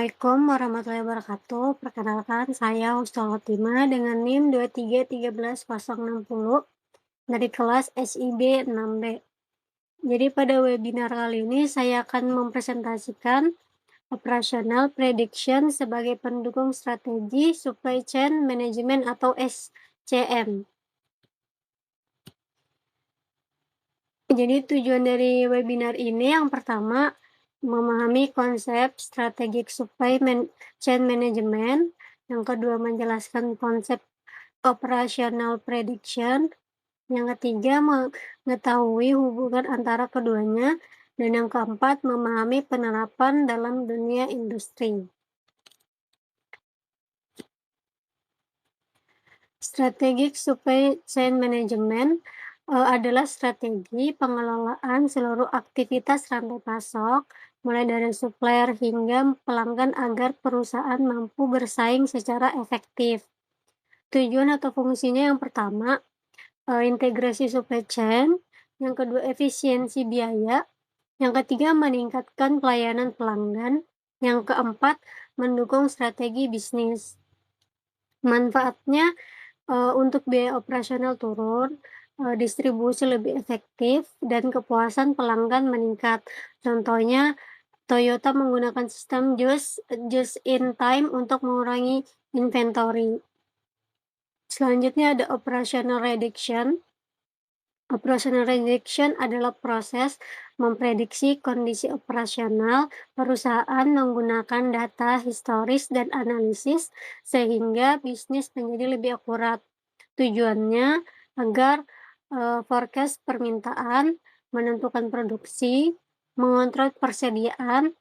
Assalamualaikum warahmatullahi wabarakatuh. Perkenalkan, saya Husnul Khotimah dengan NIM 2313060 dari kelas SIB 6B. Jadi pada webinar kali ini saya akan mempresentasikan Operational Prediction sebagai pendukung strategi Supply Chain Management atau SCM. Jadi tujuan dari webinar ini yang pertama, memahami konsep strategic chain management, yang kedua menjelaskan konsep operational prediction, yang ketiga mengetahui hubungan antara keduanya, dan yang keempat memahami penerapan dalam dunia industri. Strategic Supply Chain Management adalah strategi pengelolaan seluruh aktivitas rantai pasok, mulai dari supplier hingga pelanggan agar perusahaan mampu bersaing secara efektif. Tujuan atau fungsinya yang pertama, integrasi supply chain, yang kedua efisiensi biaya, yang ketiga meningkatkan pelayanan pelanggan, yang keempat mendukung strategi bisnis. Manfaatnya untuk biaya operasional turun, distribusi lebih efektif, dan kepuasan pelanggan meningkat. Contohnya, Toyota menggunakan sistem just in time untuk mengurangi inventory. Selanjutnya ada operational reduction. Operational reduction adalah proses memprediksi kondisi operasional perusahaan menggunakan data historis dan analisis sehingga bisnis menjadi lebih akurat. Tujuannya agar forecast permintaan, menentukan produksi, mengontrol persediaan,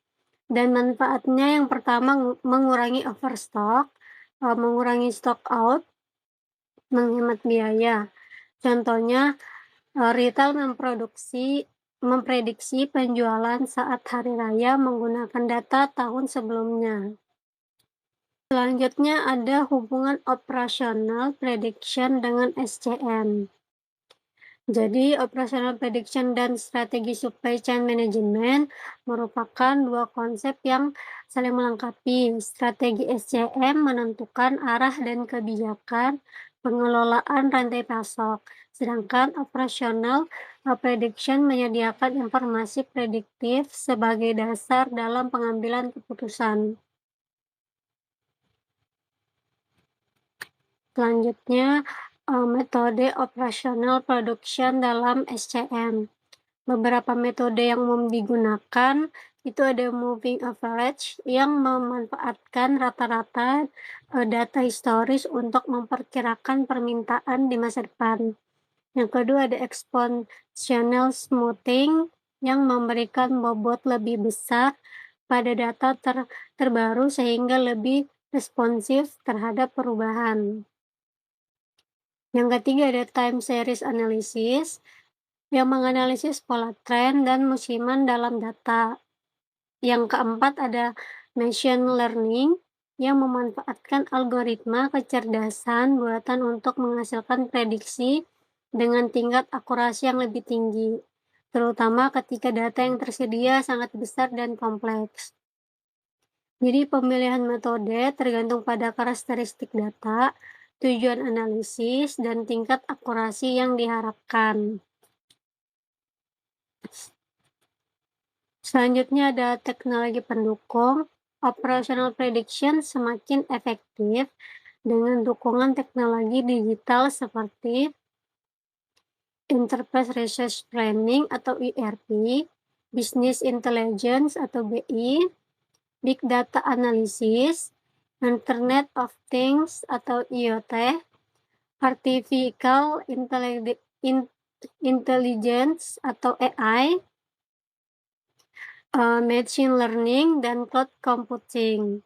dan manfaatnya yang pertama mengurangi overstock, mengurangi stock out, menghemat biaya. Contohnya, retail memprediksi penjualan saat hari raya menggunakan data tahun sebelumnya. Selanjutnya ada hubungan operational prediction dengan SCM. Jadi, operational prediction dan strategi supply chain management merupakan dua konsep yang saling melengkapi. Strategi SCM menentukan arah dan kebijakan pengelolaan rantai pasok, sedangkan operational prediction menyediakan informasi prediktif sebagai dasar dalam pengambilan keputusan. Selanjutnya, metode operational production dalam SCM. Beberapa metode yang umum digunakan itu ada moving average yang memanfaatkan rata-rata data historis untuk memperkirakan permintaan di masa depan. Yang kedua ada exponential smoothing yang memberikan bobot lebih besar pada data terbaru sehingga lebih responsif terhadap perubahan. Yang ketiga ada time series analysis yang menganalisis pola tren dan musiman dalam data. Yang keempat ada machine learning yang memanfaatkan algoritma kecerdasan buatan untuk menghasilkan prediksi dengan tingkat akurasi yang lebih tinggi, terutama ketika data yang tersedia sangat besar dan kompleks. Jadi pemilihan metode tergantung pada karakteristik data, tujuan analisis, dan tingkat akurasi yang diharapkan. Selanjutnya ada teknologi pendukung. Operational prediction semakin efektif dengan dukungan teknologi digital seperti Enterprise Resource Planning atau ERP, Business Intelligence atau BI, Big Data Analysis, Internet of Things atau IoT, Artificial Intelligence atau AI, machine learning, dan cloud computing.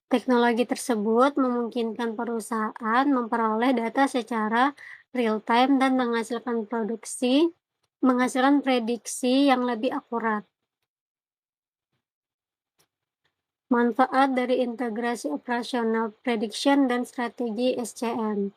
Teknologi tersebut memungkinkan perusahaan memperoleh data secara real-time dan menghasilkan prediksi yang lebih akurat. Manfaat dari integrasi operational prediction dan strategi SCM.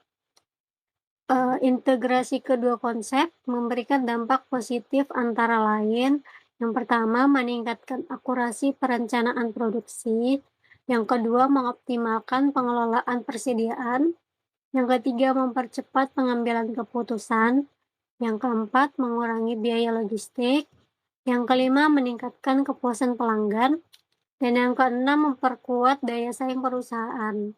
Integrasi kedua konsep memberikan dampak positif antara lain Yang pertama, meningkatkan akurasi perencanaan produksi. Yang kedua, mengoptimalkan pengelolaan persediaan. Yang ketiga, mempercepat pengambilan keputusan. Yang keempat, mengurangi biaya logistik. Yang kelima, meningkatkan kepuasan pelanggan. Dan yang keenam, memperkuat daya saing perusahaan.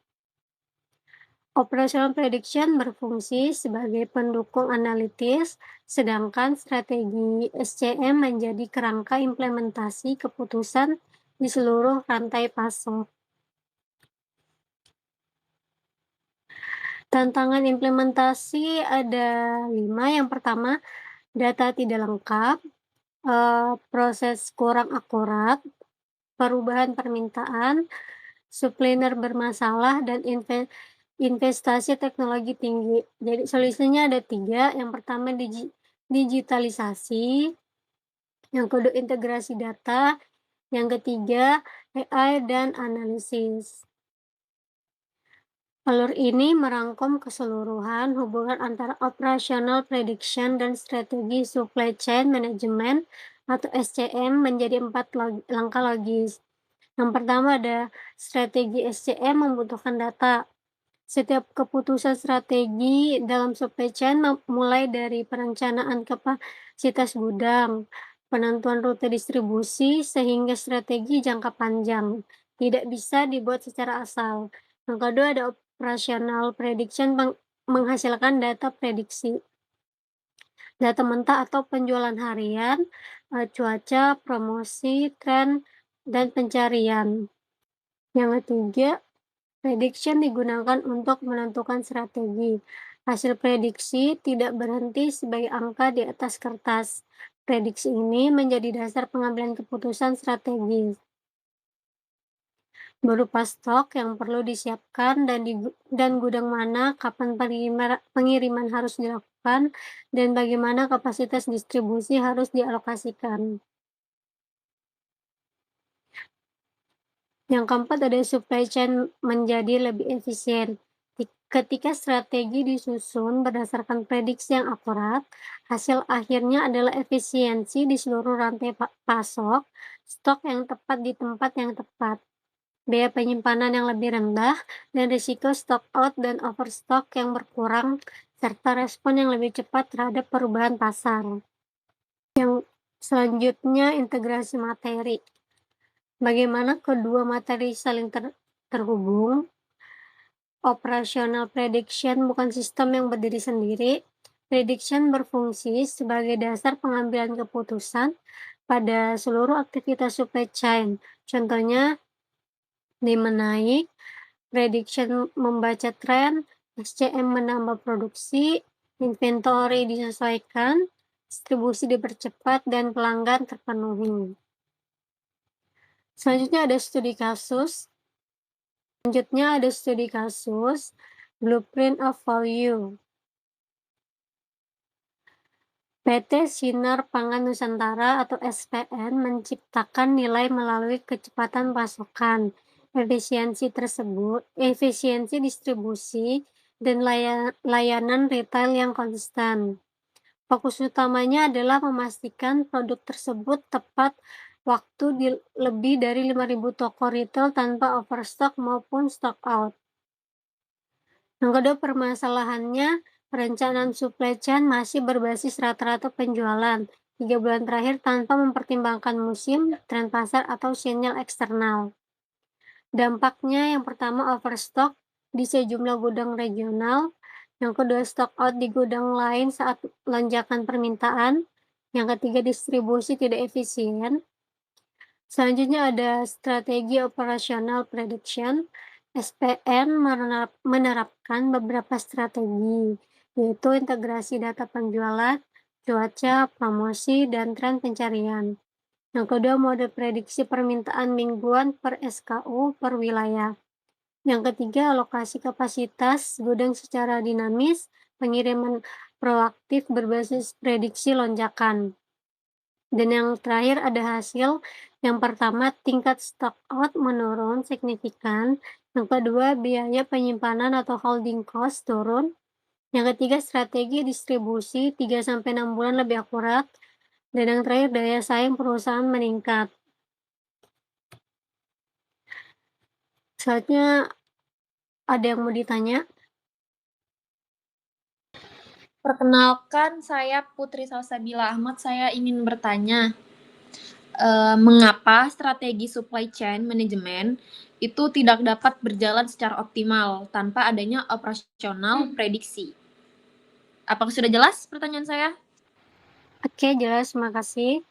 Operational prediction berfungsi sebagai pendukung analitis, sedangkan strategi SCM menjadi kerangka implementasi keputusan di seluruh rantai pasok. Tantangan implementasi ada 5. Yang pertama, data tidak lengkap, proses kurang akurat, perubahan permintaan, supplier bermasalah, dan investasi teknologi tinggi. Jadi solusinya ada 3. Yang pertama, digitalisasi, yang kedua integrasi data, yang ketiga AI dan analisis. Alur ini merangkum keseluruhan hubungan antara operational prediction dan strategi supply chain management atau SCM menjadi 4 langkah logis. Yang pertama ada strategi SCM membutuhkan data. Setiap keputusan strategi dalam supply chain mulai dari perencanaan kapasitas gudang, penentuan rute distribusi, sehingga strategi jangka panjang. Tidak bisa dibuat secara asal. Yang kedua ada operational prediction menghasilkan data prediksi. Data mentah atau penjualan harian, cuaca, promosi, tren, dan pencarian. Yang ketiga, prediction digunakan untuk menentukan strategi. Hasil prediksi tidak berhenti sebagai angka di atas kertas. Prediksi ini menjadi dasar pengambilan keputusan strategis, berupa stok yang perlu disiapkan dan gudang mana, kapan pengiriman harus dilakukan, dan bagaimana kapasitas distribusi harus dialokasikan. Yang keempat ada supply chain menjadi lebih efisien. Ketika strategi disusun berdasarkan prediksi yang akurat, hasil akhirnya adalah efisiensi di seluruh rantai pasok, stok yang tepat di tempat yang tepat, biaya penyimpanan yang lebih rendah, dan risiko stock out dan overstock yang berkurang, serta respon yang lebih cepat terhadap perubahan pasar. Yang selanjutnya, integrasi materi. Bagaimana kedua materi saling terhubung? Operational prediction bukan sistem yang berdiri sendiri. Prediction berfungsi sebagai dasar pengambilan keputusan pada seluruh aktivitas supply chain. Contohnya, demand naik, prediction membaca tren, SCM menambah produksi, inventory disesuaikan, distribusi dipercepat, dan pelanggan terpenuhi. Selanjutnya ada studi kasus, Blueprint of Value. PT Sinar Pangan Nusantara atau SPN menciptakan nilai melalui kecepatan pasokan. Efisiensi distribusi, dan layanan retail yang konsisten. Fokus utamanya adalah memastikan produk tersebut tepat waktu di lebih dari 5.000 toko retail tanpa overstock maupun stock out. Yang kedua, permasalahannya, perencanaan supply chain masih berbasis rata-rata penjualan 3 bulan terakhir tanpa mempertimbangkan musim, tren pasar, atau sinyal eksternal. Dampaknya yang pertama overstock di sejumlah gudang regional, yang kedua stock out di gudang lain saat lonjakan permintaan, yang ketiga distribusi tidak efisien. Selanjutnya ada strategi operational prediction. SPN menerapkan beberapa strategi, yaitu integrasi data penjualan, cuaca, promosi, dan tren pencarian. Yang kedua, mode prediksi permintaan mingguan per SKU per wilayah. Yang ketiga, alokasi kapasitas gudang secara dinamis, pengiriman proaktif berbasis prediksi lonjakan. Dan yang terakhir ada hasil. Yang pertama, tingkat stock out menurun signifikan. Yang kedua, biaya penyimpanan atau holding cost turun. Yang ketiga, strategi distribusi 3-6 bulan lebih akurat. Dan yang terakhir, daya saing perusahaan meningkat. Selanjutnya ada yang mau ditanya? Perkenalkan, saya Putri Salsabila Ahmad. Saya ingin bertanya, mengapa strategi supply chain management itu tidak dapat berjalan secara optimal tanpa adanya operasional prediksi? Apakah sudah jelas pertanyaan saya? Oke, jelas, makasih.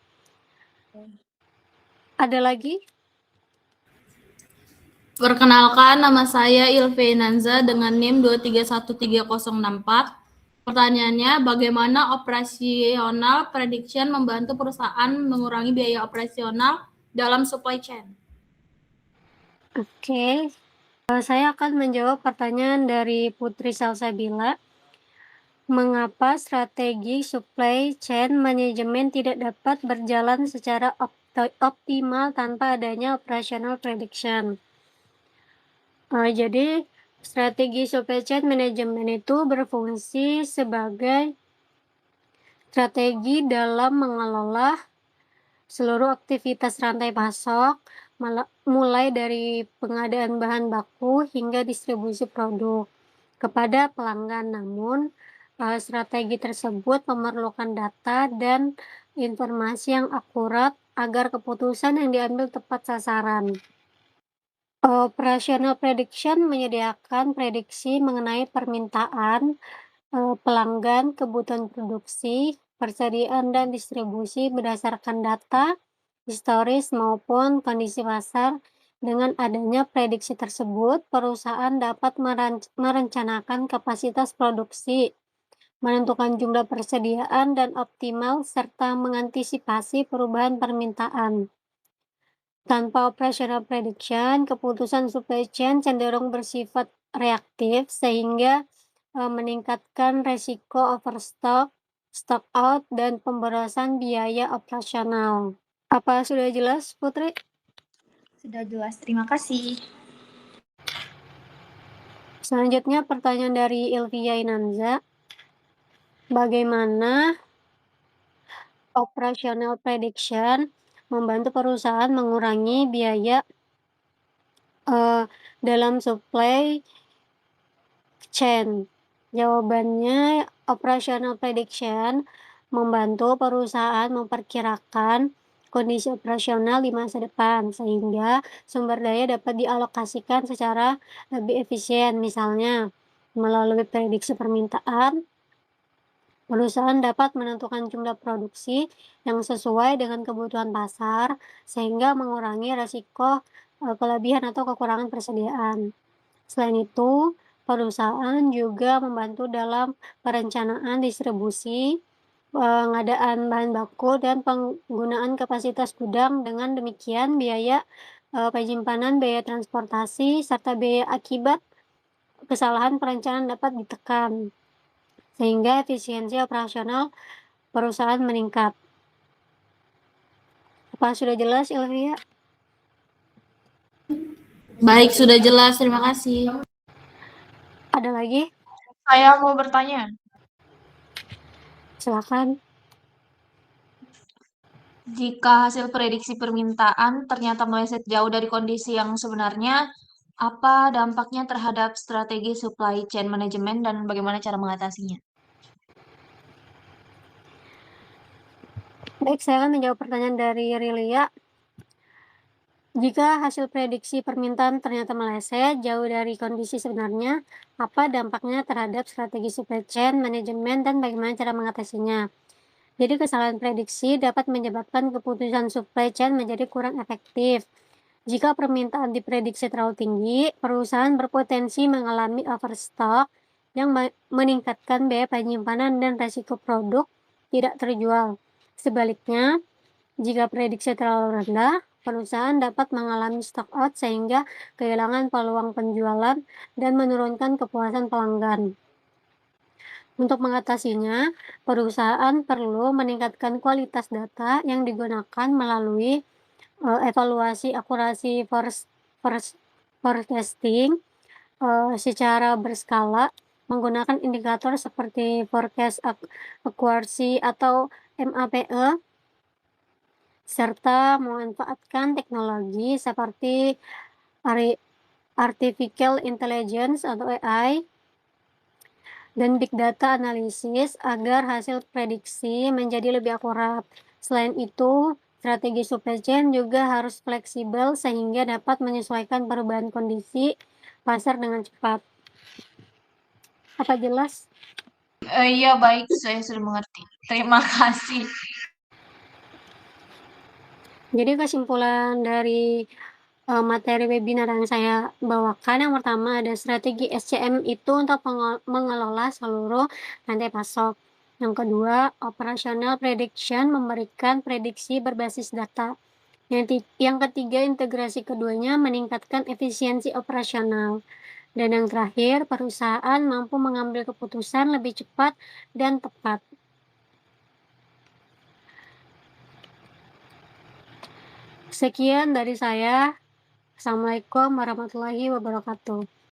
Ada lagi? Perkenalkan, nama saya Ilve Nanza dengan NIM 2313064. Pertanyaannya, bagaimana operasional prediction membantu perusahaan mengurangi biaya operasional dalam supply chain? Oke, saya akan menjawab pertanyaan dari Putri Salsabila. Mengapa strategi supply chain manajemen tidak dapat berjalan secara optimal tanpa adanya operational prediction? Jadi strategi supply chain management itu berfungsi sebagai strategi dalam mengelola seluruh aktivitas rantai pasok, mulai dari pengadaan bahan baku hingga distribusi produk kepada pelanggan. Namun, strategi tersebut memerlukan data dan informasi yang akurat agar keputusan yang diambil tepat sasaran. Operational prediction menyediakan prediksi mengenai permintaan, pelanggan, kebutuhan produksi, persediaan dan distribusi berdasarkan data historis maupun kondisi pasar. Dengan adanya prediksi tersebut, perusahaan dapat merencanakan kapasitas produksi, menentukan jumlah persediaan dan optimal, serta mengantisipasi perubahan permintaan. Tanpa operational prediction, keputusan supply chain cenderung bersifat reaktif sehingga meningkatkan resiko overstock, stock out, dan pemborosan biaya operasional. Apa sudah jelas, Putri? Sudah jelas, terima kasih. Selanjutnya pertanyaan dari Ilvia Inanza. Bagaimana operational prediction membantu perusahaan mengurangi biaya dalam supply chain? Jawabannya, operational prediction membantu perusahaan memperkirakan kondisi operasional di masa depan, sehingga sumber daya dapat dialokasikan secara lebih efisien. Misalnya, melalui prediksi permintaan, perusahaan dapat menentukan jumlah produksi yang sesuai dengan kebutuhan pasar, sehingga mengurangi risiko kelebihan atau kekurangan persediaan. Selain itu, perusahaan juga membantu dalam perencanaan distribusi, pengadaan bahan baku, dan penggunaan kapasitas gudang. Dengan demikian, biaya penyimpanan, biaya transportasi, serta biaya akibat kesalahan perencanaan dapat ditekan, sehingga efisiensi operasional perusahaan meningkat. Apa sudah jelas, Ilvia? Baik, sudah jelas. Terima kasih. Ada lagi? Saya mau bertanya. Silakan. Jika hasil prediksi permintaan ternyata meleset jauh dari kondisi yang sebenarnya, apa dampaknya terhadap strategi supply chain management dan bagaimana cara mengatasinya? Baik, saya akan menjawab pertanyaan dari Rilia. Jika hasil prediksi permintaan ternyata meleset jauh dari kondisi sebenarnya, apa dampaknya terhadap strategi supply chain management dan bagaimana cara mengatasinya? Jadi kesalahan prediksi dapat menyebabkan keputusan supply chain menjadi kurang efektif. Jika permintaan diprediksi terlalu tinggi, perusahaan berpotensi mengalami overstock yang meningkatkan biaya penyimpanan dan resiko produk tidak terjual. Sebaliknya, jika prediksi terlalu rendah, perusahaan dapat mengalami stock out sehingga kehilangan peluang penjualan dan menurunkan kepuasan pelanggan. Untuk mengatasinya, perusahaan perlu meningkatkan kualitas data yang digunakan melalui evaluasi akurasi forecasting secara berskala menggunakan indikator seperti forecast accuracy atau MAPE, serta memanfaatkan teknologi seperti artificial intelligence atau AI dan big data analisis agar hasil prediksi menjadi lebih akurat. Selain itu, strategi supply chain juga harus fleksibel sehingga dapat menyesuaikan perubahan kondisi pasar dengan cepat. Apa jelas? Iya, baik, saya sudah mengerti. Terima kasih. Jadi kesimpulan dari materi webinar yang saya bawakan, yang pertama ada strategi SCM itu untuk mengelola seluruh rantai pasok. Yang kedua, operational prediction memberikan prediksi berbasis data. Yang ketiga, integrasi keduanya meningkatkan efisiensi operasional. Dan yang terakhir, perusahaan mampu mengambil keputusan lebih cepat dan tepat. Sekian dari saya. Assalamualaikum warahmatullahi wabarakatuh.